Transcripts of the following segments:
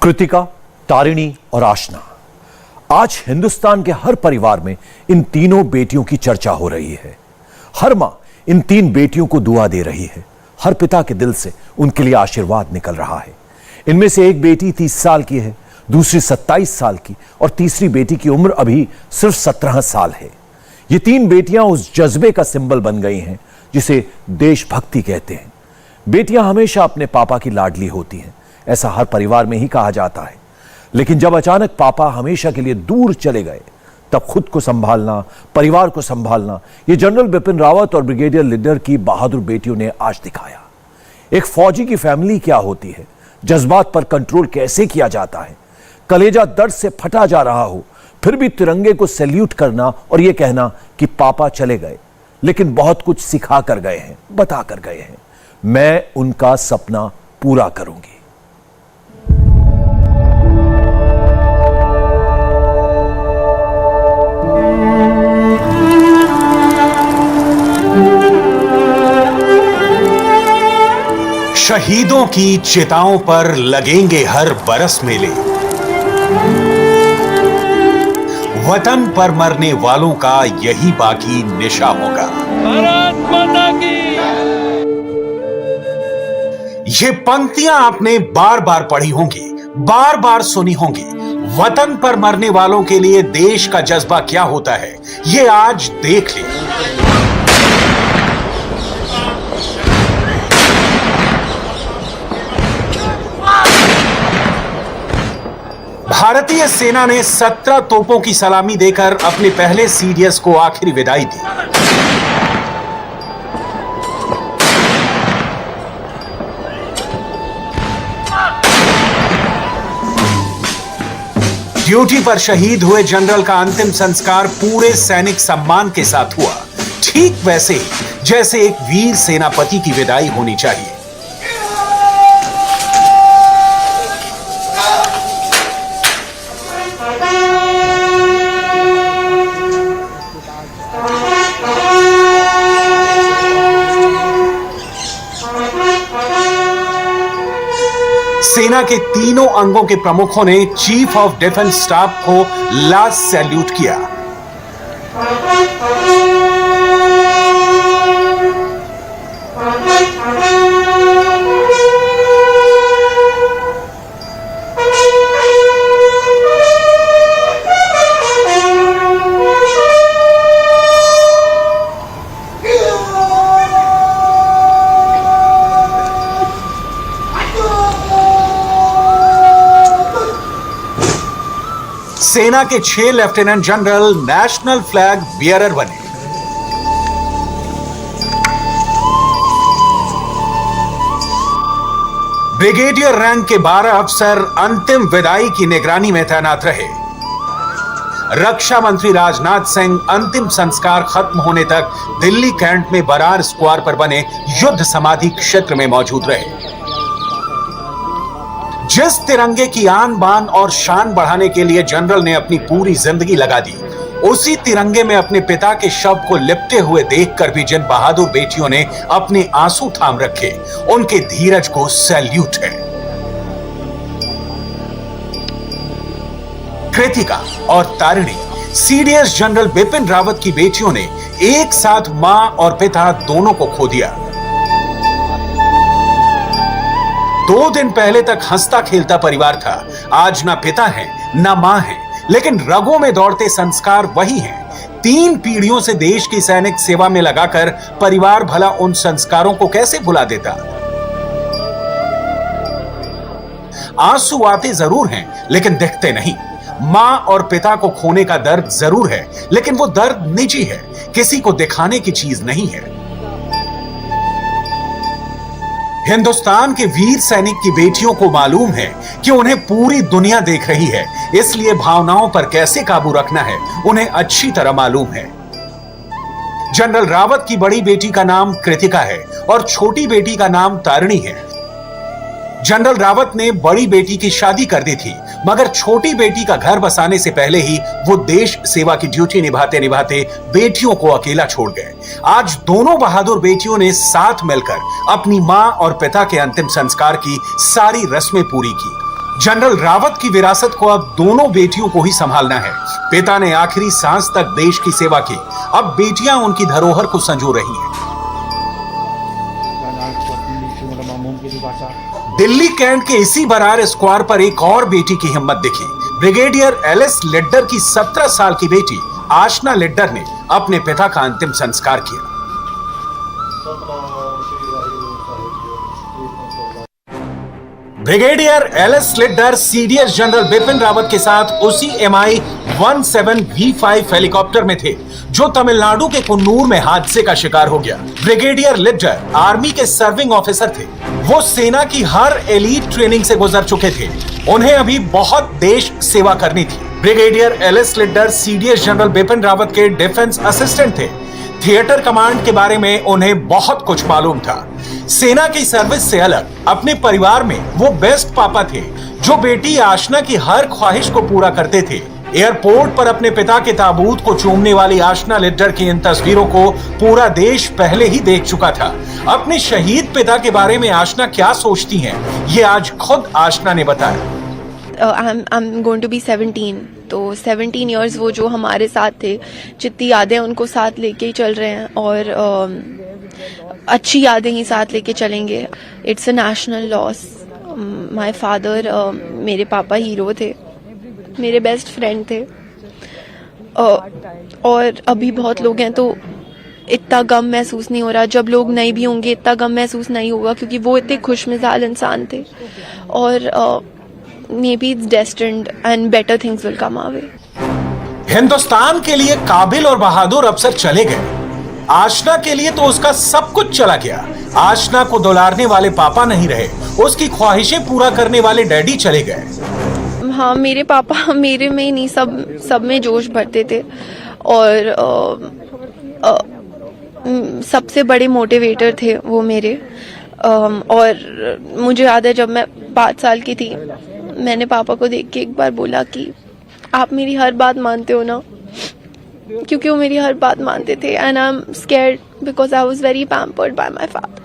कृतिका, तारिणी और आशना। आज हिंदुस्तान के हर परिवार में इन तीनों बेटियों की चर्चा हो रही है। हर मां इन तीन बेटियों को दुआ दे रही है। हर पिता के दिल से उनके लिए आशीर्वाद निकल रहा है। इनमें से एक बेटी 30 साल की है, दूसरी 27 साल की और तीसरी बेटी की उम्र अभी सिर्फ 17 साल है। ये तीन बेटियां उस जज्बे का सिंबल बन गई हैं जिसे देशभक्ति कहते हैं। बेटियां हमेशा अपने पापा की लाडली होती हैं, ऐसा हर परिवार में ही कहा जाता है। लेकिन जब अचानक पापा हमेशा के लिए दूर चले गए, तब खुद को संभालना, परिवार को संभालना, ये जनरल बिपिन रावत और ब्रिगेडियर लीडर की बहादुर बेटियों ने आज दिखाया। एक फौजी की फैमिली क्या होती है, जज्बात पर कंट्रोल कैसे किया जाता है, कलेजा दर्द से फटा जा रहा हो फिर भी तिरंगे को सैल्यूट करना और यह कहना कि पापा चले गए लेकिन बहुत कुछ सिखा कर गए हैं, बता कर गए हैं, मैं उनका सपना पूरा करूंगी। शहीदों की चिताओं पर लगेंगे हर बरस मेले। वतन पर मरने वालों का यही बाकी निशा होगा। भारत माता की। ये पंक्तियां आपने बार बार पढ़ी होंगी, बार बार सुनी होंगी। वतन पर मरने वालों के लिए देश का जज्बा क्या होता है, ये आज देख लें। भारतीय सेना ने 17 तोपों की सलामी देकर अपने पहले सीडीएस को आखिरी विदाई दी। ड्यूटी पर शहीद हुए जनरल का अंतिम संस्कार पूरे सैनिक सम्मान के साथ हुआ, ठीक वैसे ही जैसे एक वीर सेनापति की विदाई होनी चाहिए। सेना के तीनों अंगों के प्रमुखों ने चीफ ऑफ डिफेंस स्टाफ को लास्ट सैल्यूट किया। सेना के 6 lieutenant general national flag bearer बने। ब्रिगेडियर रैंक के 12 अफसर अंतिम विदाई की निगरानी में तैनात रहे। रक्षा मंत्री राजनाथ सिंह अंतिम संस्कार खत्म होने तक दिल्ली कैंट में बरार स्क्वायर पर बने युद्ध समाधि क्षेत्र में मौजूद रहे। जिस तिरंगे की आन बान और शान बढ़ाने के लिए जनरल ने अपनी पूरी जिंदगी लगा दी, उसी तिरंगे में अपने पिता के शव को लिपटे हुए देखकर भी जिन बहादुर बेटियों ने अपने आंसू थाम रखे, उनके धीरज को सैल्यूट है। कृतिका और तारिणी सीडीएस जनरल बिपिन रावत की बेटियों ने एक साथ मां और पिता दोनों को खो दिया। 2 दिन पहले तक हंसता खेलता परिवार था, आज ना पिता है ना मां है, लेकिन रगों में दौड़ते संस्कार वही हैं। 3 पीढ़ियों से देश की सैनिक सेवा में लगाकर परिवार भला उन संस्कारों को कैसे भुला देता। आंसू आते जरूर हैं लेकिन दिखते नहीं। मां और पिता को खोने का दर्द जरूर है, लेकिन वो दर्द निजी है, किसी को दिखाने की चीज नहीं है। हिंदुस्तान के वीर सैनिक की बेटियों को मालूम है कि उन्हें पूरी दुनिया देख रही है, इसलिए भावनाओं पर कैसे काबू रखना है उन्हें अच्छी तरह मालूम है। जनरल रावत की बड़ी बेटी का नाम कृतिका है और छोटी बेटी का नाम तारिणी है। जनरल रावत ने बड़ी बेटी की शादी कर दी थी, मगर छोटी बेटी का घर बसाने से पहले ही वो देश सेवा की ड्यूटी निभाते निभाते बेटियों को अकेला छोड़ गए। आज दोनों बहादुर बेटियों ने साथ मिलकर अपनी मां और पिता के अंतिम संस्कार की सारी रस्में पूरी की। जनरल रावत की विरासत को अब दोनों बेटियों को ही संभालना है। पिता ने आखिरी सांस तक देश की सेवा की, अब बेटियां उनकी धरोहर को संजो रही हैं। दिल्ली कैंट के इसी बरार स्क्वायर पर एक और बेटी की हिम्मत दिखी। ब्रिगेडियर एलिस लिड्डर की 17 साल की बेटी आशना लिड्डर ने अपने पिता का अंतिम संस्कार किया। Brigadier L S Lidder CDS general Bipin Rawat के साथ उसी MI-17V5 हेलीकॉप्टर में थे जो तमिलनाडु के कुन्नूर में हादसे का शिकार हो गया। ब्रिगेडियर लिड्डर आर्मी के सर्विंग ऑफिसर थे। वो सेना की हर एलीट ट्रेनिंग से गुजर चुके थे। उन्हें अभी बहुत देश सेवा करनी थी। Brigadier L S Lidder CDS general Bipin Rawat के डिफेंस असिस्टेंट थे। थिएटर कमांड के बारे में उन्हें बहुत कुछ मालूम था। सेना की सर्विस से अलग अपने परिवार में वो बेस्ट पापा थे जो बेटी आशना की हर ख्वाहिश को पूरा करते थे। एयरपोर्ट पर अपने पिता के ताबूत को चूमने वाली आशना लिड्डर की इन तस्वीरों को पूरा देश पहले ही देख चुका था। अपने शहीद पिता के बारे में आशना क्या सोचती हैं, ये आज खुद आशना ने बताया। I'm going to be 17, तो 17 years वो जो हमारे साथ थे, जितनी यादें उनको साथ लेके ही चल रहे हैं और अच्छी यादें ही साथ लेके चलेंगे। It's a national loss. My father, मेरे पापा हीरो थे, मेरे बेस्ट फ्रेंड थे, और अभी बहुत लोग हैं तो इतना गम महसूस नहीं हो रहा। जब लोग नहीं भी होंगे इतना गम महसूस नहीं होगा क्योंकि वो इतने खुशमिजाज इंसान थे और maybe it's destined and better things will come our way. Hindustan के लिए काबिल और बहादुर अफसर चले गए। आशना के लिए तो उसका सब कुछ चला गया। आशना को दुलारने वाले पापा नहीं रहे, उसकी ख्वाहिशें पूरा करने वाले डैडी चले गए। हाँ, मेरे पापा मेरे में ही नहीं, सब में जोश भरते थे और सबसे बड़े मोटिवेटर थे वो मेरे। और मुझे याद है जब मैं 5 साल की थी, मैंने पापा को देख के एक बार बोला कि आप मेरी हर बात मानते हो ना, क्योंकि वो मेरी हर बात मानते थे। And I am scared because I was very pampered by my father.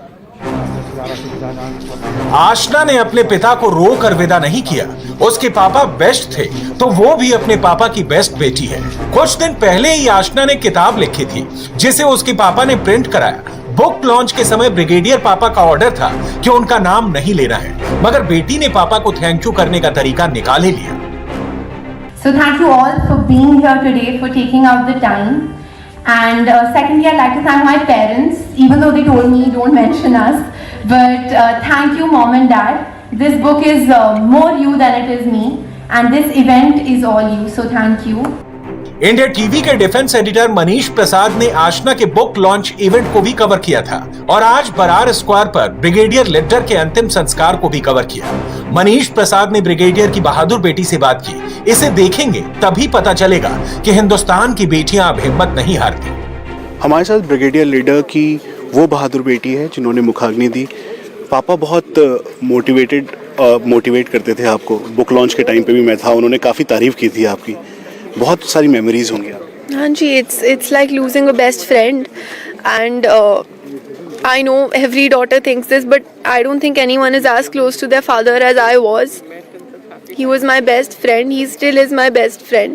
Aashna ने अपने पिता को रो कर विदा नहीं किया। उसके पापा बेस्ट थे तो वो भी अपने पापा की बेस्ट बेटी है। कुछ दिन पहले ही आशना ने किताब लिखी थी जिसे उसके पापा ने प्रिंट कराया। बुक लॉन्च के समय ब्रिगेडियर पापा का ऑर्डर था कि उनका नाम नहीं लेना है, मगर बेटी ने पापा को थैंक यू करने का तरीका निकाल ही लिया। So thank you all for being here today, for taking out the time. And secondly, I'd like to thank my parents, even though they told me don't mention us. But thank you, mom and dad. This book is more you than it is me, and this event is all you. So thank you. India TV के defence editor Manish Prasad ने आशना के book launch event को भी cover किया था और आज Brar square पर ब्रिगेडियर लिड्डर के अंतिम संस्कार को भी कवर किया। मनीष प्रसाद ने ब्रिगेडियर की बहादुर बेटी से बात की। इसे देखेंगे तभी पता चलेगा कि हिंदुस्तान की बेटियां अब हिम्मत नहीं हारती। हमारे साथ ब्रिगेडियर लिड्डर की वो बहादुर बेटी है जिन्होंने मुखाग्नि दी। पापा बहुत मोटिवेट करते थे आपको। बुक लॉन्च के टाइम पे भी मैं था, उन्होंने काफ़ी तारीफ की थी आपकी। बहुत सारी मेमोरीज होंगी आप। हाँ जी, it's like losing a best friend, and I know every daughter thinks this, but I don't think anyone is as close to their father as I was. He was my best friend. He still is my best friend,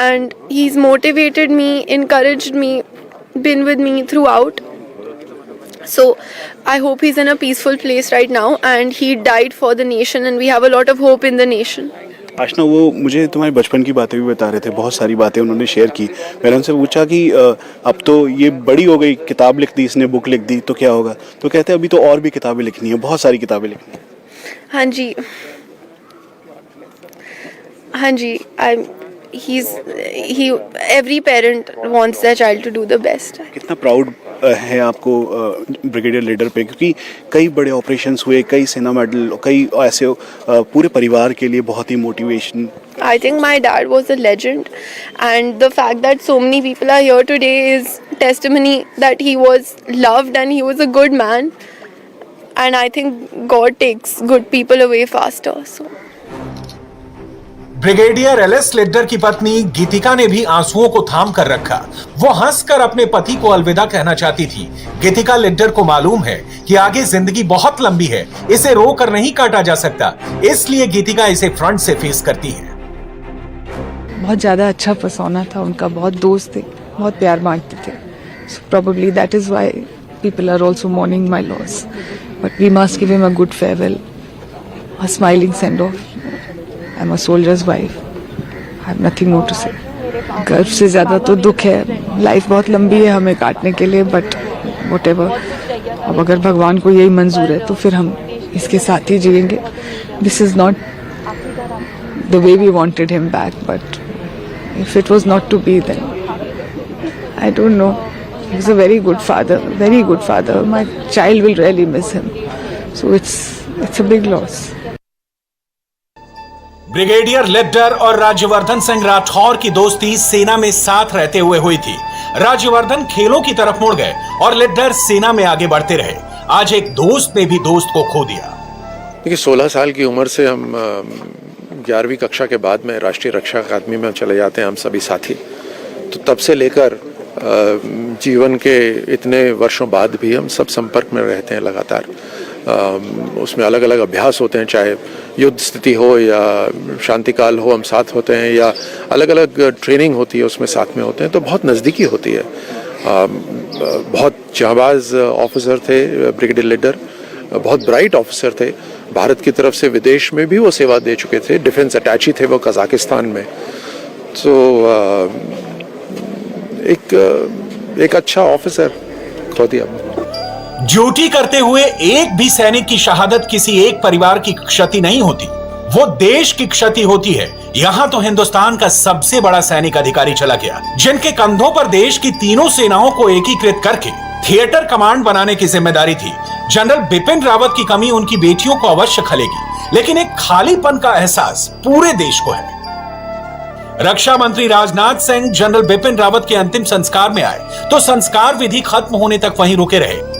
and he's motivated me, encouraged me, been with me throughout. So I hope he's in a peaceful place right now, and he died for the nation, and we have a lot of hope in the nation. आशना, वो मुझे तुम्हारे बचपन की बातें भी बता रहे थे, बहुत सारी बातें उन्होंने शेयर की। मैंने उनसे पूछा कि अब तो ये बड़ी हो गई, किताब लिख दी इसने, बुक लिख दी, तो क्या होगा? तो कहते हैं अभी तो और भी किताबें लिखनी है, बहुत सारी किताबें लिखनी है। हाँ जी, हाँ जी, every parent wants their child to do the best. कितना प्राउड है आपको ब्रिगेडियर लीडर पे, क्योंकि कई बड़े ऑपरेशंस हुए, कई सेना मेडल, कई ऐसे पूरे परिवार के लिए बहुत ही motivation. I think my dad was a legend, and the fact that so many people are here today is testimony that he was loved and he was a good man, and I think God takes good people away faster. So brigadier LS Lidder की पत्नी गीतिका ने भी आंसुओं को थाम कर रखा। वो हंसकर अपने पति को अलविदा कहना चाहती थी। गीतिका लिड्डर को मालूम है कि आगे जिंदगी बहुत लंबी है, इसे रोकर नहीं काटा जा सकता, इसलिए गीतिका इसे फ्रंट से फेस करती है। बहुत ज़्यादा अच्छा पर्सोना था उनका, बहुत दोस्त थे, बहुत प्यार बांटते थे। So probably that is why people are also mourning my loss. But we must give him a good farewell, a smiling send-off. I'm a soldier's wife. I have nothing more to say. गर्व से ज़्यादा तो दुख है। Life बहुत लंबी है हमें काटने के लिए, बट whatever. अब अगर भगवान को यही मंजूर है तो फिर हम इसके साथ ही जिएंगे। This is not the way we wanted him back, but if it was not to be, then I don't know. He was a very good father, very good father. My child will really miss him. So it's a big loss. Brigadier Lidder और राज्यवर्धन सिंह राठौर की दोस्ती सेना में साथ रहते हुए हुई थी। राज्यवर्धन खेलों की तरफ मुड़ गए और लिड्डर सेना में आगे बढ़ते रहे। आज एक दोस्त ने भी दोस्त को खो दिया। देखिए, 16 साल की उम्र से हम 11वीं कक्षा के बाद में राष्ट्रीय रक्षा अकादमी में चले जाते हैं हम सभी साथी। तो तब से लेकर जीवन के इतने वर्षों बाद भी हम सब संपर्क में रहते हैं लगातार। उसमें अलग अलग अभ्यास होते हैं, चाहे युद्ध स्थिति हो या शांतिकाल हो, हम साथ होते हैं, या अलग अलग ट्रेनिंग होती है उसमें साथ में होते हैं। तो बहुत नज़दीकी होती है। बहुत जांबाज ऑफिसर थे ब्रिगेडियर लिड्डर, बहुत ब्राइट ऑफिसर थे। भारत की तरफ से विदेश में भी वो सेवा दे चुके थे, डिफेंस अटैची थे वो कजाकिस्तान में। तो एक अच्छा ऑफिसर खो दिया। ड्यूटी करते हुए एक भी सैनिक की शहादत किसी एक परिवार की क्षति नहीं होती, वो देश की क्षति होती है। यहाँ तो हिंदुस्तान का सबसे बड़ा सैनिक अधिकारी चला गया, जिनके कंधों पर देश की तीनों सेनाओं को एकीकृत करके थिएटर कमांड बनाने की जिम्मेदारी थी। जनरल बिपिन रावत की कमी उनकी बेटियों को अवश्य खलेगी, लेकिन एक खालीपन का एहसास पूरे देश को है। रक्षा मंत्री राजनाथ सिंह जनरल बिपिन रावत के अंतिम संस्कार में आए तो संस्कार विधि खत्म होने तक वहीं रुके रहे।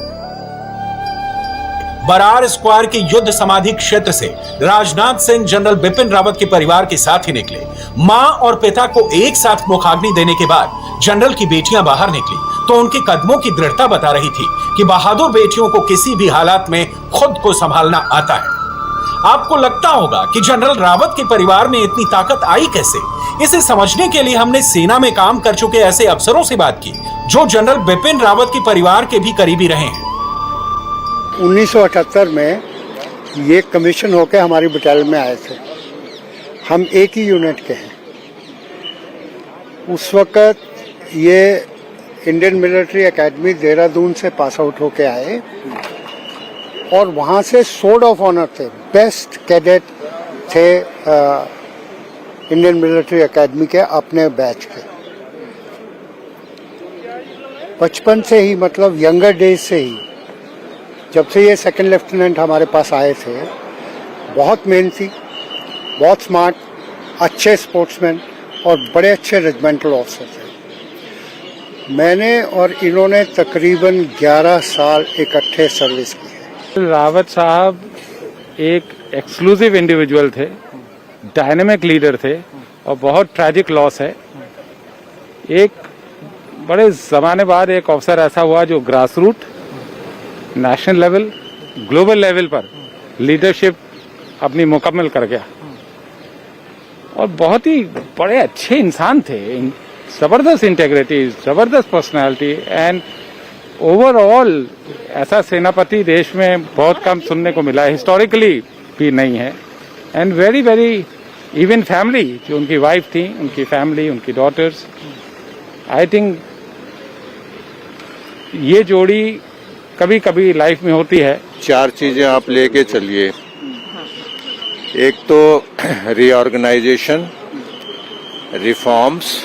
बरार स्क्वायर के युद्ध समाधि क्षेत्र से राजनाथ सिंह जनरल बिपिन रावत के परिवार के साथ ही निकले। मां और पिता को एक साथ मुखाग्नि देने के बाद जनरल की बेटियां बाहर निकली तो उनके कदमों की दृढ़ता बता रही थी कि बहादुर बेटियों को किसी भी हालात में खुद को संभालना आता है। आपको लगता होगा कि जनरल रावत के परिवार में इतनी ताकत आई कैसे? इसे समझने के लिए हमने सेना में काम कर चुके ऐसे अफसरों से बात की जो जनरल बिपिन रावत के परिवार के भी करीबी रहे हैं। 1978 में ये कमीशन होकर हमारी बटालियन में आए थे। हम एक ही यूनिट के हैं। उस वक़्त ये इंडियन मिलिट्री एकेडमी देहरादून से पास आउट होके आए और वहाँ से सोर्ड ऑफ ऑनर थे, बेस्ट कैडेट थे इंडियन मिलिट्री एकेडमी के अपने बैच के। बचपन से ही, मतलब यंगर डेज से ही, जब से ये सेकंड लेफ्टिनेंट हमारे पास आए थे, बहुत मेहनती, बहुत स्मार्ट, अच्छे स्पोर्ट्समैन और बड़े अच्छे रेजिमेंटल ऑफिसर थे। मैंने और इन्होंने तकरीबन 11 साल इकट्ठे सर्विस की है। रावत साहब एक एक्सक्लूसिव इंडिविजुअल थे, डायनेमिक लीडर थे और बहुत ट्रैजिक लॉस है। एक बड़े ज़माने बाद एक अवसर ऐसा हुआ जो grass root, national level, global level पर लीडरशिप अपनी मुकम्मल कर गया और बहुत ही बड़े अच्छे इंसान थे, ज़बरदस्त इंटेग्रिटी, ज़बरदस्त पर्सनालिटी एंड ओवरऑल ऐसा सेनापति देश में बहुत कम सुनने को मिला है, हिस्टोरिकली भी नहीं है। And very very even family, जो उनकी वाइफ थी, उनकी फैमिली, उनकी डॉटर्स, आई थिंक ये जोड़ी कभी कभी लाइफ में होती है। 4 चीजें आप लेके चलिए। एक तो रीऑर्गेनाइजेशन, रिफॉर्म्स,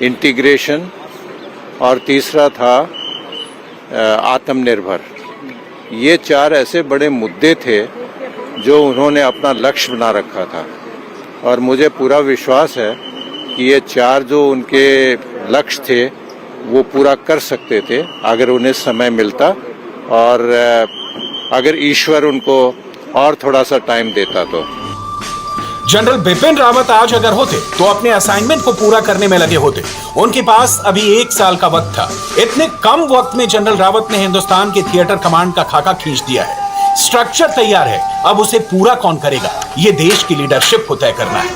इंटीग्रेशन और तीसरा था आत्मनिर्भर। ये 4 ऐसे बड़े मुद्दे थे जो उन्होंने अपना लक्ष्य बना रखा था और मुझे पूरा विश्वास है कि ये 4 जो उनके लक्ष्य थे वो पूरा कर सकते थे अगर उन्हें समय मिलता और अगर ईश्वर उनको और थोड़ा सा टाइम देता तो। जनरल बिपिन रावत आज अगर होते तो अपने असाइनमेंट को पूरा करने में लगे होते। उनके पास अभी 1 साल का वक्त था। इतने कम वक्त में जनरल रावत ने हिंदुस्तान के थिएटर कमांड का खाका खींच दिया है। स्ट्रक्चर तैयार है, अब उसे पूरा कौन करेगा, ये देश की लीडरशिप को तय करना है।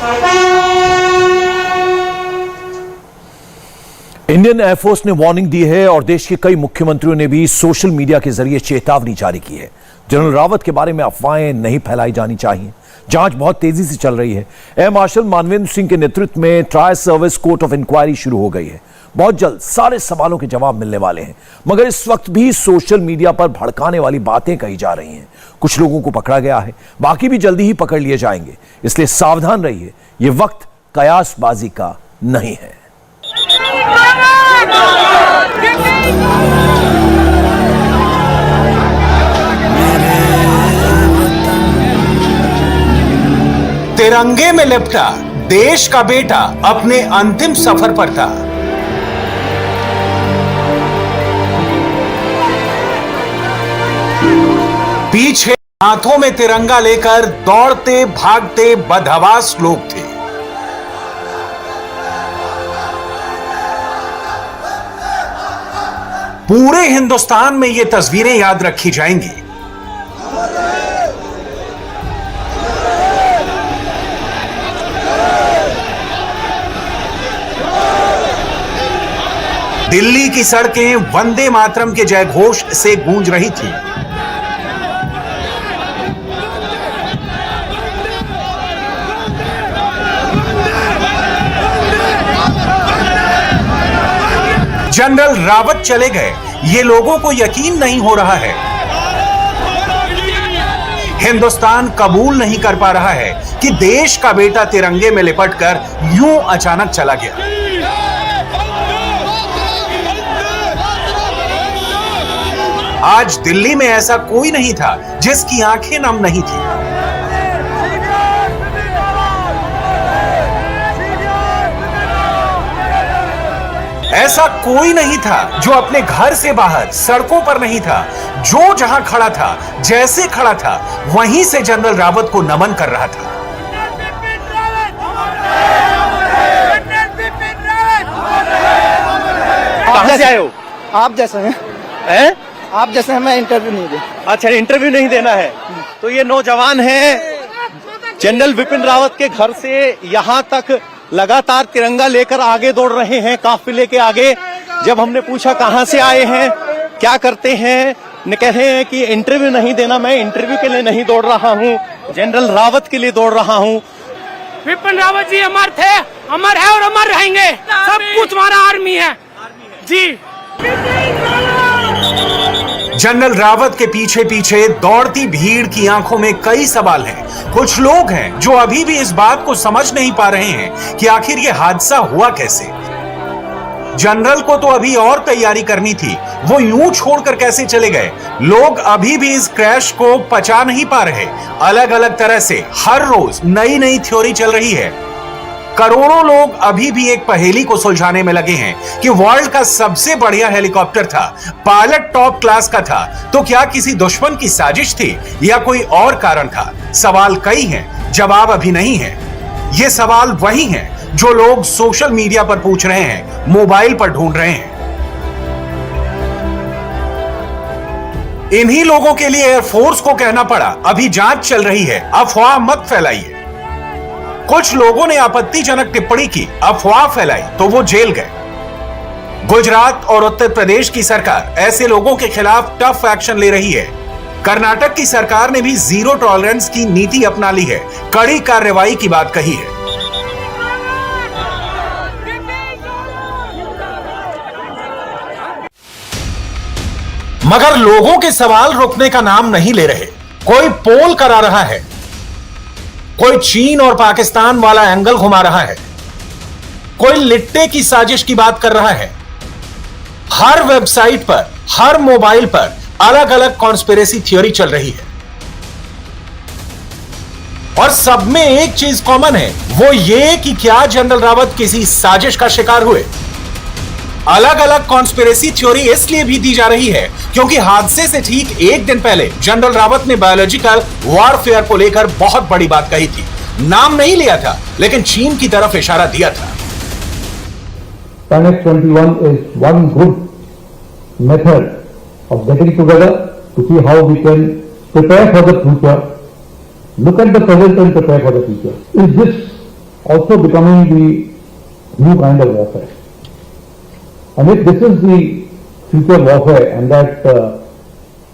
इंडियन एयरफोर्स ने वार्निंग दी है और देश के कई मुख्यमंत्रियों ने भी सोशल मीडिया के जरिए चेतावनी जारी की है। जनरल रावत के बारे में अफवाहें नहीं फैलाई जानी चाहिए। जांच बहुत तेजी से चल रही है। एयर मार्शल मानवेंद्र सिंह के नेतृत्व में trial service court of inquiry शुरू हो गई है। बहुत जल्द सारे सवालों के जवाब मिलने वाले हैं, मगर इस वक्त भी सोशल मीडिया पर भड़काने वाली बातें कही जा रही हैं। कुछ लोगों को पकड़ा गया है, बाकी भी जल्दी ही पकड़ लिए जाएंगे, इसलिए सावधान रहिए। यह वक्त कयासबाजी का नहीं है। तिरंगे में लिपटा देश का बेटा अपने अंतिम सफर पर था। पीछे हाथों में तिरंगा लेकर दौड़ते भागते बदहवास लोग थे। पूरे हिंदुस्तान में ये तस्वीरें याद रखी जाएंगी। दिल्ली की सड़कें वंदे मातरम के जयघोष से गूंज रही थी। जनरल रावत चले गए, ये लोगों को यकीन नहीं हो रहा है। हिंदुस्तान कबूल नहीं कर पा रहा है कि देश का बेटा तिरंगे में लिपटकर यूं अचानक चला गया। आज दिल्ली में ऐसा कोई नहीं था जिसकी आंखें नम नहीं थी। ऐसा कोई नहीं था जो अपने घर से बाहर सड़कों पर नहीं था। जो जहां खड़ा था, जैसे खड़ा था, वहीं से जनरल रावत को नमन कर रहा था। आप कैसे आए हो? आप जैसे हैं? आप जैसे हमें इंटरव्यू नहीं दे। अच्छा, इंटरव्यू नहीं देना है। तो ये नौजवान हैं जनरल बिपिन रावत के घर से यहां तक लगातार तिरंगा लेकर आगे दौड़ रहे हैं, काफिले के आगे। जब हमने पूछा कहां से आए हैं, क्या करते हैं, ने कह रहे हैं कि इंटरव्यू नहीं देना, मैं इंटरव्यू के लिए नहीं दौड़ रहा हूं, जनरल रावत के लिए दौड़ रहा हूं। बिपिन रावत जी अमर थे, अमर है और अमर रहेंगे। सब कुछ हमारा आर्मी है जी। जनरल रावत के पीछे पीछे दौड़ती भीड़ की आंखों में कई सवाल हैं। कुछ लोग हैं जो अभी भी इस बात को समझ नहीं पा रहे हैं कि आखिर ये हादसा हुआ कैसे। जनरल को तो अभी और तैयारी करनी थी, वो यूं छोड़कर कैसे चले गए। लोग अभी भी इस क्रैश को पचा नहीं पा रहे। अलग अलग तरह से हर रोज नई नई थ्योरी चल रही है। करोड़ों लोग अभी भी एक पहेली को सुलझाने में लगे हैं कि वर्ल्ड का सबसे बढ़िया हेलीकॉप्टर था, पायलट टॉप क्लास का था, तो क्या किसी दुश्मन की साजिश थी या कोई और कारण था। सवाल कई हैं, जवाब अभी नहीं है। ये सवाल वही हैं जो लोग सोशल मीडिया पर पूछ रहे हैं, मोबाइल पर ढूंढ रहे हैं। इन्हीं लोगों के लिए एयरफोर्स को कहना पड़ा, अभी जांच चल रही है, अफवाह मत फैलाइए। कुछ लोगों ने आपत्तिजनक टिप्पणी की, अफवाह फैलाई तो वो जेल गए। गुजरात और उत्तर प्रदेश की सरकार ऐसे लोगों के खिलाफ टफ एक्शन ले रही है। कर्नाटक की सरकार ने भी जीरो टॉलरेंस की नीति अपना ली है, कड़ी कार्रवाई की बात कही है। मगर लोगों के सवाल रुकने का नाम नहीं ले रहे। कोई पोल करा रहा है, कोई चीन और पाकिस्तान वाला एंगल घुमा रहा है, कोई लिट्टे की साजिश की बात कर रहा है। हर वेबसाइट पर, हर मोबाइल पर अलग अलग कॉन्स्पिरेसी थ्योरी चल रही है और सब में एक चीज कॉमन है, वो ये कि क्या जनरल रावत किसी साजिश का शिकार हुए। अलग अलग कॉन्स्पिरेसी थ्योरी इसलिए भी दी जा रही है क्योंकि हादसे से ठीक एक दिन पहले जनरल रावत ने बायोलॉजिकल वॉरफेयर को लेकर बहुत बड़ी बात कही थी। नाम नहीं लिया था, लेकिन चीन की तरफ इशारा दिया था। Planet 21 is one good method of getting together to see how we can prepare for the future, look at the present and prepare for the future. Is this also becoming the new kind of warfare? And if this is the future warfare and that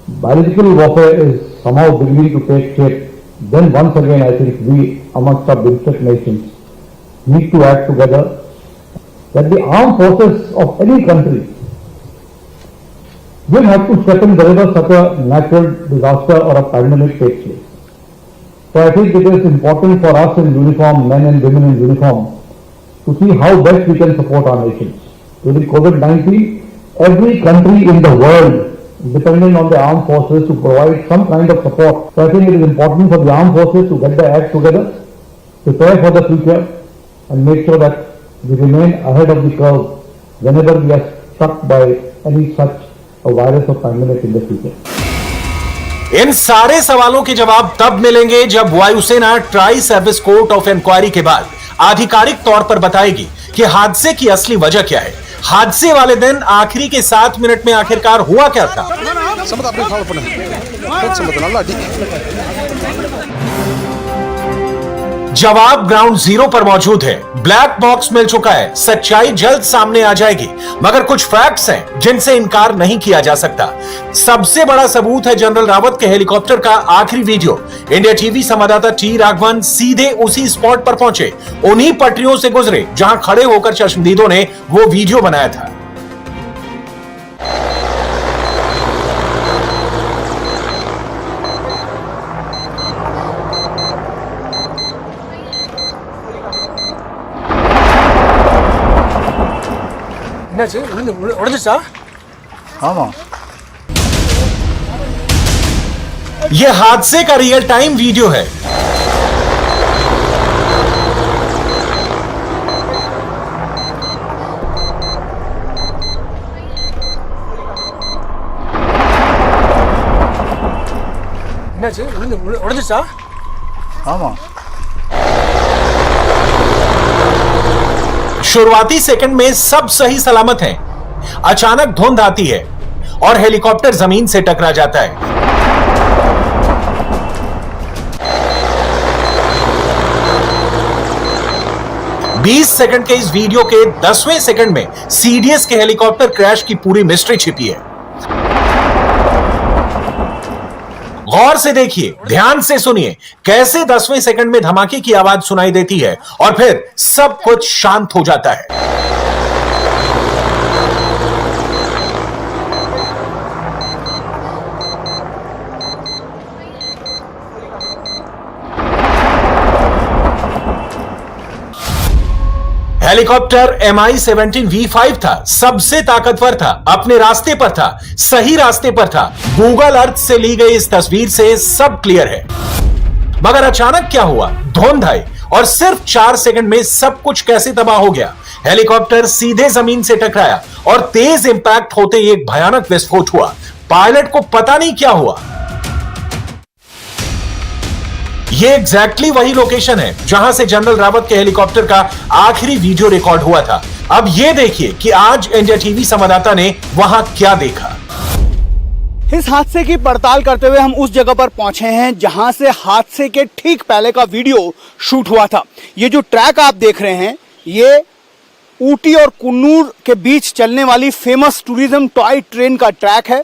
biological warfare is somehow beginning to take shape, then once again I think we amongst our BIMSTEC nations need to act together, that the armed forces of any country will have to step in wherever such a natural disaster or a pandemic takes place. So I think it is important for us in uniform, men and women in uniform, to see how best we can support our nations. During COVID-19, every country in the world dependent on the armed forces to provide some kind of support. So I think it is important for the armed forces to get their act together, prepare for the future, and make sure that we remain ahead of the curve whenever we are struck by any such a virus or pandemic in the future. इन सारे सवालों के जवाब तब मिलेंगे जब वायुसेना tri service court of inquiry के बाद आधिकारिक तौर पर बताएगी कि हादसे की असली वजह क्या है। हादसे वाले दिन आखिरी के 7 मिनट में आखिरकार हुआ क्या था। जवाब ग्राउंड जीरो पर मौजूद है। ब्लैक बॉक्स मिल चुका है। सच्चाई जल्द सामने आ जाएगी, मगर कुछ फैक्ट्स हैं जिनसे इनकार नहीं किया जा सकता। सबसे बड़ा सबूत है जनरल रावत के हेलीकॉप्टर का आखिरी वीडियो। इंडिया टीवी संवाददाता टी राघवन सीधे उसी स्पॉट पर पहुंचे, उन्हीं पटरियों से गुजरे जहां खड़े होकर चश्मदीदों ने वो वीडियो बनाया था। यह हादसे का रियल टाइम वीडियो है। शुरुआती सेकंड में सब सही सलामत है। अचानक धुंध आती है और हेलीकॉप्टर जमीन से टकरा जाता है। बीस सेकंड के इस वीडियो के 10वें सेकंड में सीडीएस के हेलीकॉप्टर क्रैश की पूरी मिस्ट्री छिपी है। गौर से देखिए, ध्यान से सुनिए, कैसे 10वें सेकंड में धमाके की आवाज सुनाई देती है और फिर सब कुछ शांत हो जाता है। हेलीकॉप्टर MI-17 V5 था, सबसे ताकतवर था, अपने रास्ते पर था, सही रास्ते पर था। गूगल अर्थ से ली गई इस तस्वीर से सब क्लियर है। मगर अचानक क्या हुआ? धुंध आई और सिर्फ 4 सेकंड में सब कुछ कैसे तबाह हो गया। हेलीकॉप्टर सीधे जमीन से टकराया और तेज इंपैक्ट होते ही एक भयानक विस्फोट हुआ। पायलट को पता नहीं क्या हुआ। ये एग्जैक्टली वही लोकेशन है जहां से जनरल रावत के हेलीकॉप्टर का आखिरी वीडियो रिकॉर्ड हुआ था। अब ये देखिए कि आज इंडिया टीवी संवाददाता ने वहां क्या देखा। इस हादसे की पड़ताल करते हुए हम उस जगह पर पहुंचे हैं जहां से हादसे के ठीक पहले का वीडियो शूट हुआ था। ये जो ट्रैक आप देख रहे हैं, ये ऊटी और कुन्नूर के बीच चलने वाली फेमस टूरिज्म टॉय ट्रेन का ट्रैक है।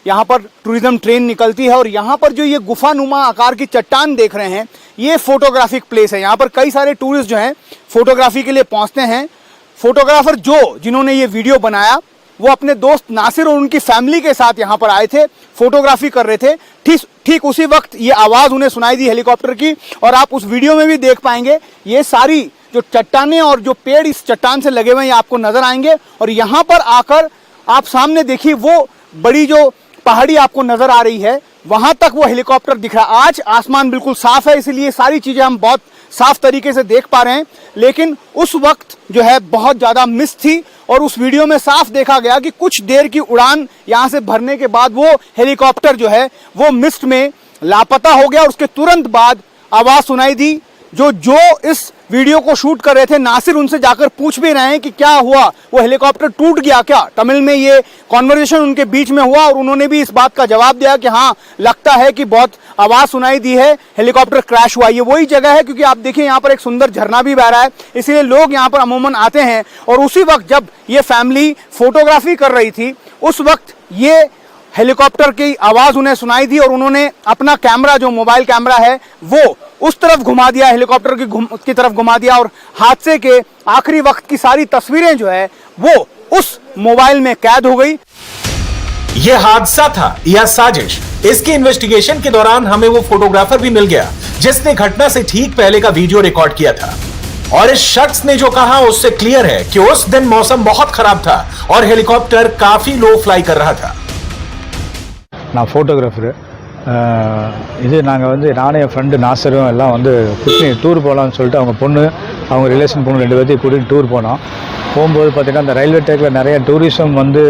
यहाँ पर टूरिज्म ट्रेन निकलती है और यहाँ पर जो ये गुफानुमा आकार की चट्टान देख रहे हैं, ये फोटोग्राफिक प्लेस है। यहाँ पर कई सारे टूरिस्ट जो हैं फोटोग्राफी के लिए पहुँचते हैं। फोटोग्राफर जिन्होंने ये वीडियो बनाया, वो अपने दोस्त नासिर और उनकी फैमिली के साथ यहाँ पर आए थे, फोटोग्राफी कर रहे थे। ठीक उसी वक्त ये आवाज़ उन्हें सुनाई दी हेलीकॉप्टर की, और आप उस वीडियो में भी देख पाएंगे ये सारी जो चट्टानें और जो पेड़ इस चट्टान से लगे हुए हैं आपको नजर आएंगे। और यहाँ पर आकर आप सामने देखिए, वो बड़ी जो पहाड़ी आपको नजर आ रही है, वहां तक वो हेलीकॉप्टर दिख रहा है। आज आसमान बिल्कुल साफ है, इसलिए सारी चीजें हम बहुत साफ तरीके से देख पा रहे हैं। लेकिन उस वक्त जो है बहुत ज्यादा मिस्ट थी और उस वीडियो में साफ देखा गया कि कुछ देर की उड़ान यहां से भरने के बाद वो हेलीकॉप्टर जो है वो मिस्ट में लापता हो गया और उसके तुरंत बाद आवाज सुनाई दी जो इस वीडियो को शूट कर रहे थे, नासिर उनसे जाकर पूछ भी रहे हैं कि क्या हुआ, वो हेलीकॉप्टर टूट गया क्या। तमिल में ये कॉन्वर्सेशन उनके बीच में हुआ और उन्होंने भी इस बात का जवाब दिया कि हाँ, लगता है कि बहुत आवाज़ सुनाई दी है, हेलीकॉप्टर क्रैश हुआ। ये वही जगह है क्योंकि आप देखिए यहाँ पर एक सुंदर झरना भी बह रहा है, इसलिए लोग यहाँ पर अमूमन आते हैं। और उसी वक्त जब ये फैमिली फोटोग्राफी कर रही थी, उस वक्त ये हेलीकॉप्टर की आवाज़ उन्हें सुनाई दी और उन्होंने अपना कैमरा, जो मोबाइल कैमरा है, वो उस तरफ घुमा दिया, हेलीकॉप्टर की तरफ घुमा दिया और हादसे के आखिरी वक्त की सारी तस्वीरें जो है वो उस मोबाइल में कैद हो गई। यह हादसा था या साजिश, इसकी इन्वेस्टिगेशन के दौरान हमें वो फोटोग्राफर भी मिल गया जिसने घटना से ठीक पहले का वीडियो रिकॉर्ड किया था। और इस शख्स ने जो कहा उससे क्लियर है कि उस दिन मौसम बहुत खराब था और हेलीकॉप्टर काफी लो फ्लाई कर रहा था। நான் ஃபோட்டோகிராஃபரு. இது நாங்கள் வந்து நானே என் ஃப்ரெண்டு நாசரும் எல்லாம் வந்து டூர் போகலான்னு சொல்லிட்டு அவங்க ரிலேஷன் பொண்ணு 2 பேர்த்தையும் கூட்டிகிட்டு டூர் போனோம். போகும்போது பார்த்திங்கன்னா அந்த ரயில்வே ட்ராக்கில் நிறைய டூரிசம் வந்து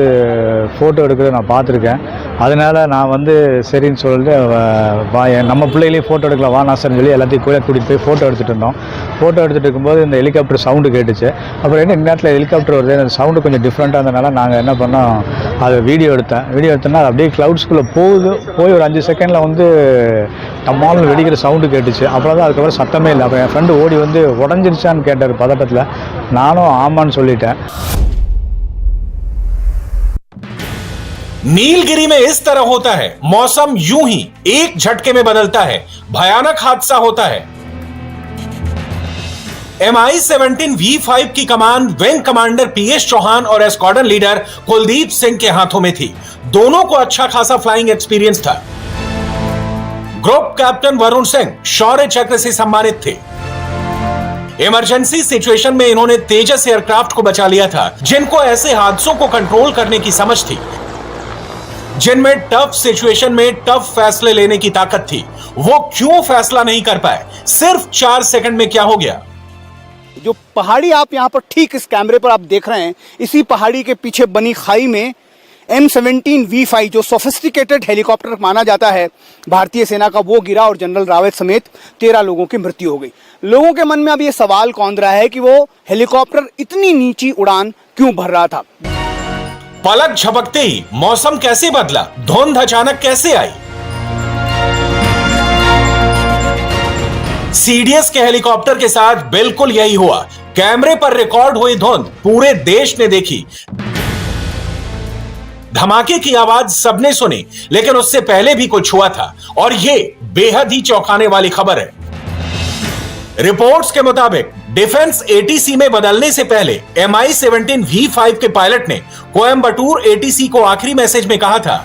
ஃபோட்டோ எடுக்கிறத நான் பார்த்துருக்கேன். அதனால் நான் வந்து சரின்னு சொல்லிட்டு நம்ம பிள்ளைகளையும் ஃபோட்டோ எடுக்கலாம் வா நாசர்னு சொல்லி எல்லாத்தையும் கூட்டிகிட்டு போய் ஃபோட்டோ எடுத்துகிட்டு இருந்தோம். ஃபோட்டோ எடுத்துகிட்டு இருக்கும்போது இந்த ஹெலிகாப்டர் சவுண்டு கேட்டுச்சு. அப்புறம் என்ன இந்த நேரத்தில் ஹெலிகாப்டர் வருது, அந்த சவுண்டு கொஞ்சம் டிஃப்ரெண்ட்டாக இருந்தனால நாங்கள் என்ன பண்ணோம், அதை வீடியோ எடுத்தோன்னா அது அப்படியே க்ளவுட்ஸ்குள்ளே போய் ஒரு 5 செகண்டில் வந்து நம்மாலும் வெடிக்கிற சவுண்டு கேட்டுச்சு. அப்புறம் தான் அதுக்கப்புறம் சத்தமே இல்லை. அப்புறம் என் ஃப்ரெண்டு ஓடி வந்து உடஞ்சிருச்சான்னு கேட்டார் பதட்டத்தில். நானும் ஆமான்னு சொல்லிட்டேன். नीलगिरी में इस तरह होता है, मौसम यूं ही एक झटके में बदलता है, भयानक हादसा होता है। MI-17 V5 की कमान विंग कमांडर PS चौहान और एस्क्वाड्रन लीडर कुलदीप सिंह के हाथों में थी। दोनों को अच्छा खासा फ्लाइंग एक्सपीरियंस था। ग्रुप कैप्टन वरुण सिंह शौर्य चक्र से सम्मानित थे। इमरजेंसी सिचुएशन में इन्होंने तेजस एयरक्राफ्ट को बचा लिया था, जिनको ऐसे हादसों को कंट्रोल करने की समझ थी, जिनमें टफ सिचुएशन में टफ फैसले लेने की ताकत थी। वो क्यों फैसला नहीं कर पाए? सिर्फ 4 सेकंड में क्या हो गया? जो पहाड़ी आप यहाँ पर ठीक इस कैमरे पर आप देख रहे हैं, इसी पहाड़ी के पीछे बनी खाई में M17 V5 जो सोफिस्टिकेटेड हेलीकॉप्टर माना जाता है भारतीय सेना का, वो गिरा और जनरल रावत समेत 13 लोगों की मृत्यु हो गई। लोगों के मन में अब ये सवाल कौंध रहा है कि वो हेलीकॉप्टर इतनी नीची उड़ान क्यों भर रहा था। पलक झपकते ही मौसम कैसे बदला? धुंध अचानक कैसे आई? सीडीएस के हेलीकॉप्टर के साथ बिल्कुल यही हुआ। कैमरे पर रिकॉर्ड हुई धुंध पूरे देश ने देखी। धमाके की आवाज सबने सुनी, लेकिन उससे पहले भी कुछ हुआ था और ये बेहद ही चौंकाने वाली खबर है। रिपोर्ट्स के मुताबिक डिफेंस एटीसी में बदलने से पहले MI-17 V5 के पायलट ने कोयंबटूर एटीसी को आखिरी मैसेज में कहा था,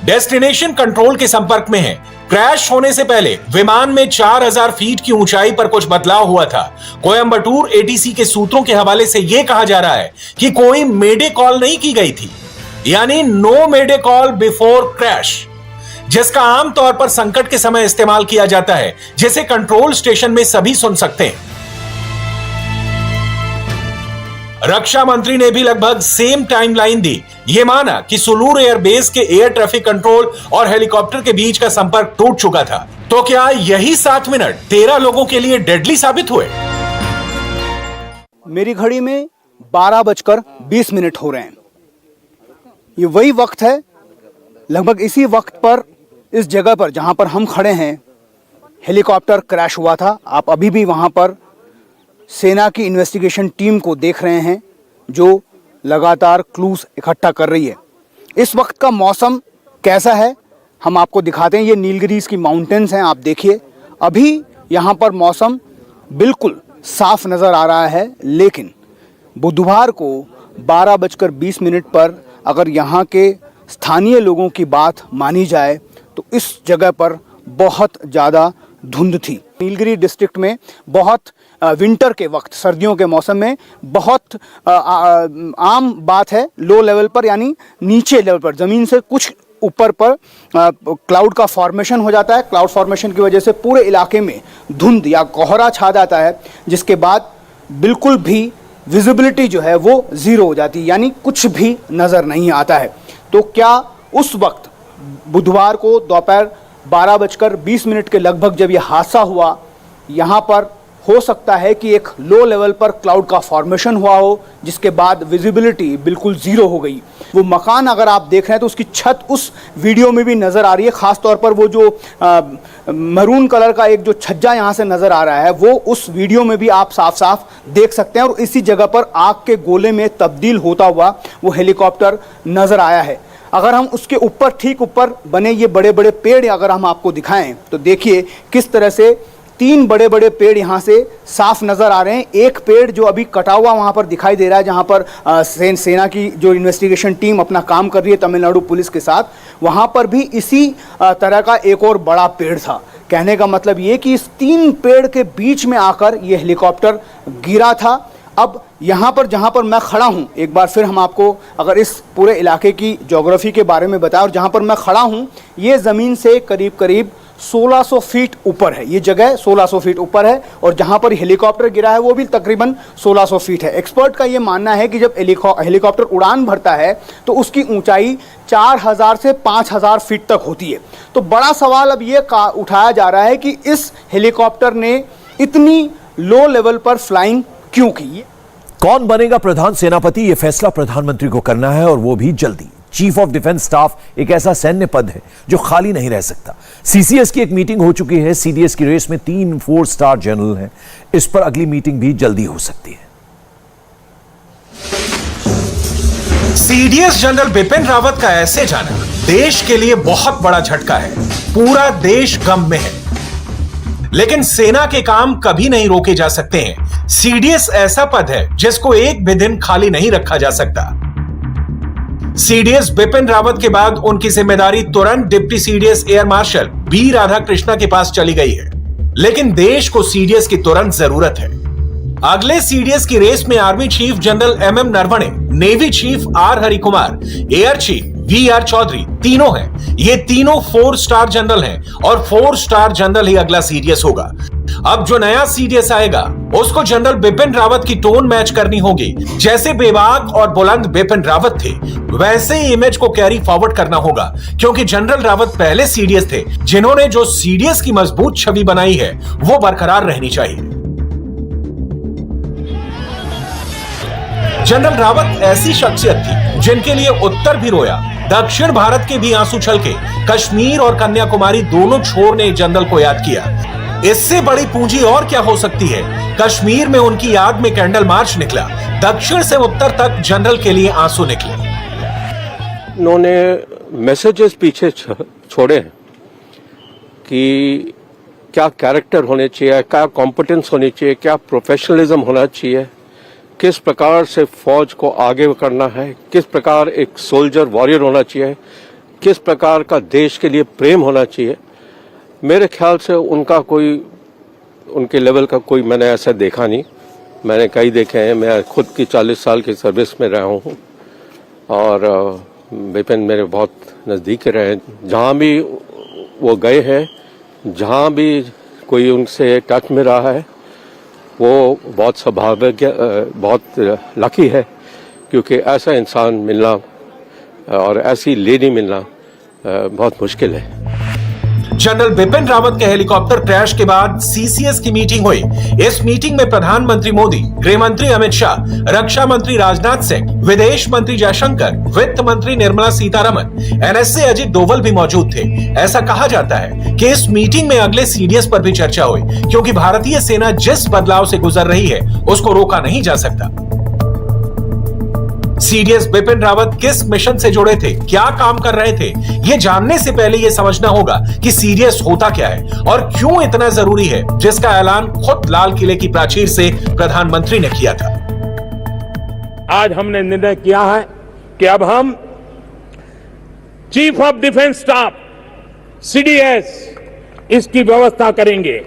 डेस्टिनेशन कंट्रोल के संपर्क में है। क्रैश होने से पहले विमान में 4000 फीट की ऊंचाई पर कुछ बदलाव हुआ था। कोयंबटूर एटीसी के सूत्रों के हवाले से यह कहा जा रहा है कि कोई मेडे कॉल नहीं की गई थी, यानी नो मेडे कॉल बिफोर क्रैश, जिसका आमतौर पर संकट के समय इस्तेमाल किया जाता है, जिसे कंट्रोल स्टेशन में सभी सुन सकते हैं। रक्षा मंत्री ने भी लगभग सेम टाइमलाइन दी। ये माना कि सुलूर एयरबेस के एयर ट्रैफिक कंट्रोल और हेलीकॉप्टर के बीच का संपर्क टूट चुका था। तो क्या यही 7 मिनट 13 लोगों के लिए डेडली साबित हुए? मेरी घड़ी में 12:20 हो रहे हैं। ये वही वक्त है, लगभग इसी वक्त पर इस जगह पर जहां पर हम खड़े हैं हेलीकॉप्टर क्रैश हुआ था। आप अभी भी वहां पर सेना की इन्वेस्टिगेशन टीम को देख रहे हैं जो लगातार क्लूज इकट्ठा कर रही है। इस वक्त का मौसम कैसा है हम आपको दिखाते हैं। ये नीलगिरीज की माउंटेन्स हैं, आप देखिए अभी यहाँ पर मौसम बिल्कुल साफ नज़र आ रहा है, लेकिन बुधवार को 12:20 पर अगर यहाँ के स्थानीय लोगों की बात मानी जाए तो इस जगह पर बहुत ज़्यादा धुंध थी। नीलगिरी डिस्ट्रिक्ट में बहुत विंटर के वक्त, सर्दियों के मौसम में बहुत आम बात है लो लेवल पर, यानी नीचे लेवल पर, ज़मीन से कुछ ऊपर पर क्लाउड का फॉर्मेशन हो जाता है। क्लाउड फॉर्मेशन की वजह से पूरे इलाके में धुंध या कोहरा छा जाता है, जिसके बाद बिल्कुल भी विजिबिलिटी जो है वो ज़ीरो हो जाती है, यानी कुछ भी नज़र नहीं आता है। तो क्या उस वक्त बुधवार को दोपहर 12:20 के लगभग जब यह हादसा हुआ, यहाँ पर हो सकता है कि एक लो लेवल पर क्लाउड का फॉर्मेशन हुआ हो, जिसके बाद विजिबिलिटी बिल्कुल ज़ीरो हो गई। वो मकान अगर आप देख रहे हैं तो उसकी छत उस वीडियो में भी नज़र आ रही है। ख़ास तौर पर वो जो मरून कलर का एक जो छज्जा यहाँ से नज़र आ रहा है, वो उस वीडियो में भी आप साफ साफ देख सकते हैं। और इसी जगह पर आग के गोले में तब्दील होता हुआ वो हेलीकॉप्टर नज़र आया है। अगर हम उसके ऊपर, ठीक ऊपर बने ये बड़े बड़े पेड़ अगर हम आपको दिखाएं तो देखिए किस तरह से 3 बड़े बड़े पेड़ यहाँ से साफ नज़र आ रहे हैं। एक पेड़ जो अभी कटा हुआ वहाँ पर दिखाई दे रहा है, जहाँ पर सेना की जो इन्वेस्टिगेशन टीम अपना काम कर रही है तमिलनाडु पुलिस के साथ, वहाँ पर भी इसी तरह का एक और बड़ा पेड़ था। कहने का मतलब ये कि इस 3 पेड़ के बीच में आकर ये हेलीकॉप्टर गिरा था। अब यहाँ पर जहाँ पर मैं खड़ा हूँ, एक बार फिर हम आपको अगर इस पूरे इलाके की ज्योग्राफी के बारे में बताएं, और जहाँ पर मैं खड़ा हूँ ये ज़मीन से करीब करीब 1600 फीट ऊपर है। ये जगह 1600 फीट ऊपर है और जहाँ पर हेलीकॉप्टर गिरा है वो भी तकरीबन 1600 फीट है। एक्सपर्ट का ये मानना है कि जब हेलीकॉप्टर उड़ान भरता है तो उसकी ऊंचाई 4000 से 5000 फीट तक होती है। तो बड़ा सवाल अब ये उठाया जा रहा है कि इस हेलीकॉप्टर ने इतनी लो लेवल पर फ्लाइंग क्यों की। कौन बनेगा प्रधान सेनापति, यह फैसला प्रधानमंत्री को करना है और वो भी जल्दी। चीफ ऑफ डिफेंस स्टाफ एक ऐसा सैन्य पद है जो खाली नहीं रह सकता। सीसीएस की एक मीटिंग हो चुकी है। सीडीएस की रेस में 3 4 स्टार जनरल हैं। इस पर अगली मीटिंग भी जल्दी हो सकती है। सीडीएस जनरल बिपिन रावत का ऐसे जाना देश के लिए बहुत बड़ा झटका है। पूरा देश गम में है, लेकिन सेना के काम कभी नहीं रोके जा सकते हैं। सीडीएस ऐसा पद है जिसको एक भी दिन खाली नहीं रखा जा सकता। सीडीएस बिपिन रावत के बाद उनकी जिम्मेदारी तुरंत deputy CDS air marshal B Radhakrishna के पास चली गई है, लेकिन देश को सीडीएस की तुरंत जरूरत है। अगले सीडीएस की रेस में army chief general MM Naravane, navy chief R Harikumar, air chief V R. Chaudhari तीनों हैं। ये तीनों 4 स्टार जनरल हैं और 4 स्टार जनरल ही अगला सीडीएस होगा। अब जो नया सीडीएस आएगा उसको जनरल बिपिन रावत की टोन मैच करनी होगी। जैसे बेबाक और बुलंद बिपिन रावत थे, वैसे ही इमेज को कैरी फॉरवर्ड करना होगा, क्योंकि जनरल रावत पहले सीडीएस थे जिन्होंने जो सीडीएस की मजबूत छवि बनाई है वो बरकरार रहनी चाहिए। जनरल रावत ऐसी शख्सियत थी जिनके लिए उत्तर भी रोया, दक्षिण भारत के भी आंसू छलके, कश्मीर और कन्याकुमारी दोनों छोर ने जनरल को याद किया। इससे बड़ी पूंजी और क्या हो सकती है। कश्मीर में उनकी याद में कैंडल मार्च निकला, दक्षिण से उत्तर तक जनरल के लिए आंसू निकले। उन्होंने मैसेजेस पीछे छोड़े हैं कि क्या कैरेक्टर होने चाहिए, क्या कॉम्पिटेंस होनी चाहिए, क्या प्रोफेशनलिज्म होना चाहिए, किस प्रकार से फौज को आगे करना है, किस प्रकार एक सोल्जर वॉरियर होना चाहिए, किस प्रकार का देश के लिए प्रेम होना चाहिए। मेरे ख्याल से उनका कोई, उनके लेवल का कोई मैंने ऐसा देखा नहीं। मैंने कई देखे हैं, मैं खुद की 40 साल की सर्विस में रहा हूँ और बिपिन मेरे बहुत नज़दीक रहे हैं। जहाँ भी वो गए हैं, जहाँ भी कोई उनसे टच में रहा है, वो बहुत सौभाग्य, बहुत लकी है, क्योंकि ऐसा इंसान मिलना और ऐसी लेडी मिलना बहुत मुश्किल है। जनरल बिपिन रावत के हेलीकॉप्टर क्रैश के बाद सीसीएस की मीटिंग हुई। इस मीटिंग में प्रधानमंत्री मोदी, गृह मंत्री अमित शाह, रक्षा मंत्री राजनाथ सिंह, विदेश मंत्री जयशंकर, वित्त मंत्री निर्मला सीतारमन, एनएसए अजित डोवल भी मौजूद थे। ऐसा कहा जाता है कि इस मीटिंग में अगले सीडीएस पर भी चर्चा हुई, क्योंकि भारतीय सेना जिस बदलाव से गुजर रही है उसको रोका नहीं जा सकता। सीडीएस बिपिन रावत किस मिशन से जुड़े थे, क्या काम कर रहे थे, ये जानने से पहले ये समझना होगा कि सीडीएस होता क्या है और क्यों इतना जरूरी है, जिसका ऐलान खुद लाल किले की प्राचीर से प्रधानमंत्री ने किया था। आज हमने निर्णय किया है कि अब हम chief of defence staff CDS इसकी व्यवस्था करेंगे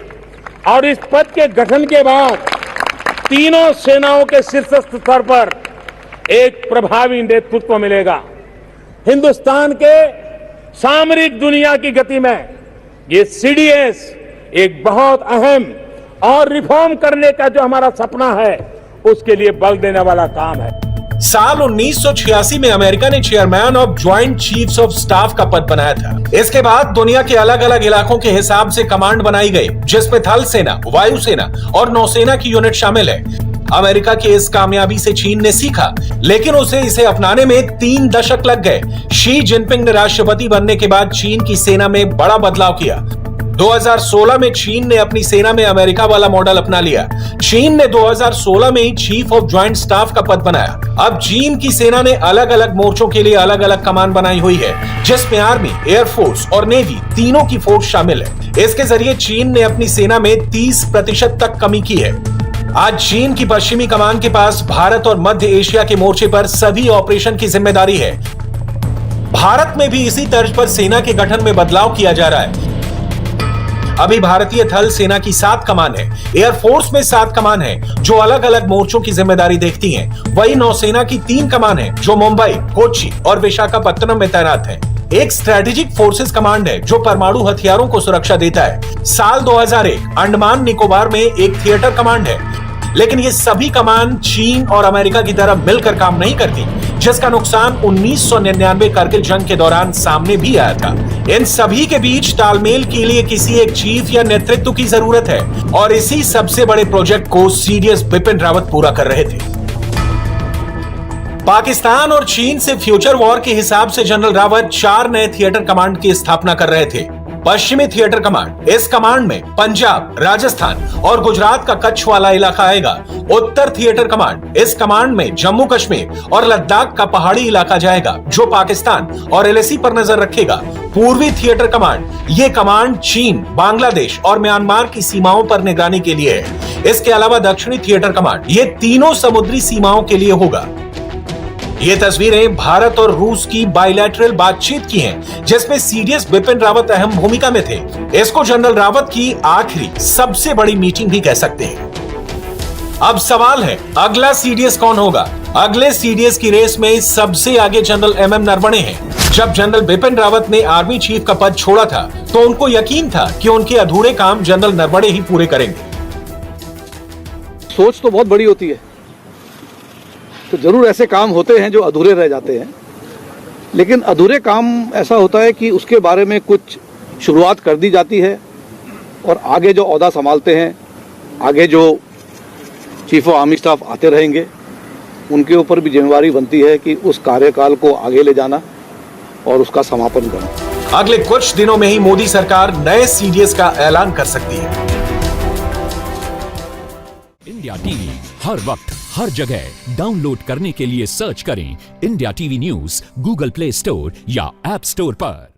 और इस पद के गठन के बाद तीनों सेनाओं के शीर्षस्थ स्तर पर एक प्रभावी नेतृत्व मिलेगा। हिंदुस्तान के सामरिक दुनिया की गति में ये सीडीएस एक बहुत अहम और रिफॉर्म करने का जो हमारा सपना है उसके लिए बल देने वाला काम है। साल 1986 में अमेरिका ने chairman of joint chiefs of staff का पद बनाया था। इसके बाद दुनिया के अलग अलग इलाकों के हिसाब से कमांड बनाई गई, जिसमें थल सेना, वायुसेना और नौसेना की यूनिट शामिल है। अमेरिका की इस कामयाबी से चीन ने सीखा, लेकिन उसे इसे अपनाने में 3 दशक लग गए। शी जिनपिंग ने राष्ट्रपति बनने के बाद चीन की सेना में बड़ा बदलाव किया। 2016 में चीन ने अपनी सेना में अमेरिका वाला मॉडल अपना लिया। चीन ने 2016 में ही चीफ ऑफ ज्वाइंट स्टाफ का पद बनाया। अब चीन की सेना ने अलग अलग मोर्चों के लिए अलग अलग कमान बनाई हुई है, जिसमें आर्मी, एयरफोर्स और नेवी तीनों की फोर्स शामिल है। इसके जरिए चीन ने अपनी सेना में 30% तक कमी की है। आज चीन की पश्चिमी कमान के पास भारत और मध्य एशिया के मोर्चे पर सभी ऑपरेशन की जिम्मेदारी है। भारत में भी इसी तर्ज पर सेना के गठन में बदलाव किया जा रहा है। अभी भारतीय थल सेना की 7 कमान है, एयरफोर्स में 7 कमान है जो अलग अलग मोर्चों की जिम्मेदारी देखती हैं। वही नौसेना की 3 कमान है जो मुंबई, कोच्चि और विशाखापत्तनम में तैनात है। एक स्ट्रेटेजिक फोर्सेस कमांड है जो परमाणु हथियारों को सुरक्षा देता है। साल 2001 अंडमान निकोबार में एक थिएटर कमांड है, लेकिन ये सभी कमान चीन और अमेरिका की तरह मिलकर काम नहीं करती, जिसका नुकसान 1999 कारगिल जंग के दौरान सामने भी आया था। इन सभी के बीच तालमेल के लिए किसी एक चीफ या नेतृत्व की जरूरत है, और इसी सबसे बड़े प्रोजेक्ट को सीडीएस बिपिन रावत पूरा कर रहे थे। पाकिस्तान और चीन से फ्यूचर वॉर के हिसाब से जनरल रावत 4 नए थिएटर कमांड की स्थापना कर रहे थे। पश्चिमी थिएटर कमांड, इस कमांड में पंजाब, राजस्थान और गुजरात का कच्छ वाला इलाका आएगा। उत्तर थिएटर कमांड, इस कमांड में जम्मू कश्मीर और लद्दाख का पहाड़ी इलाका जाएगा, जो पाकिस्तान और एलएसी पर नजर रखेगा। पूर्वी थिएटर कमांड, ये कमांड चीन, बांग्लादेश और म्यांमार की सीमाओं पर निगरानी के लिए है। इसके अलावा दक्षिणी थिएटर कमांड, ये तीनों समुद्री सीमाओं के लिए होगा। ये तस्वीरें भारत और रूस की बायलैटरल बातचीत की हैं, जिसमें सीडीएस बिपिन रावत अहम भूमिका में थे। इसको जनरल रावत की आखिरी सबसे बड़ी मीटिंग भी कह सकते हैं। अब सवाल है, अगला सीडीएस कौन होगा? अगले सीडीएस की रेस में सबसे आगे जनरल एमएम नरवणे हैं। जब जनरल बिपिन रावत ने आर्मी चीफ का पद छोड़ा था, तो उनको यकीन था कि उनके अधूरे काम जनरल नरवणे ही पूरे करेंगे। सोच तो बहुत बड़ी होती है, तो जरूर ऐसे काम होते हैं जो अधूरे रह जाते हैं, लेकिन अधूरे काम ऐसा होता है कि उसके बारे में कुछ शुरुआत कर दी जाती है, और आगे जो ओहदा संभालते हैं, आगे जो चीफ ऑफ आर्मी स्टाफ आते रहेंगे, उनके ऊपर भी जिम्मेवारी बनती है कि उस कार्यकाल को आगे ले जाना और उसका समापन करना। अगले कुछ दिनों में ही मोदी सरकार नए सीडीएस का ऐलान कर सकती है। इंडिया टीवी हर वक्त हर जगह डाउनलोड करने के लिए सर्च करें India TV news Google play store या ऐप स्टोर पर।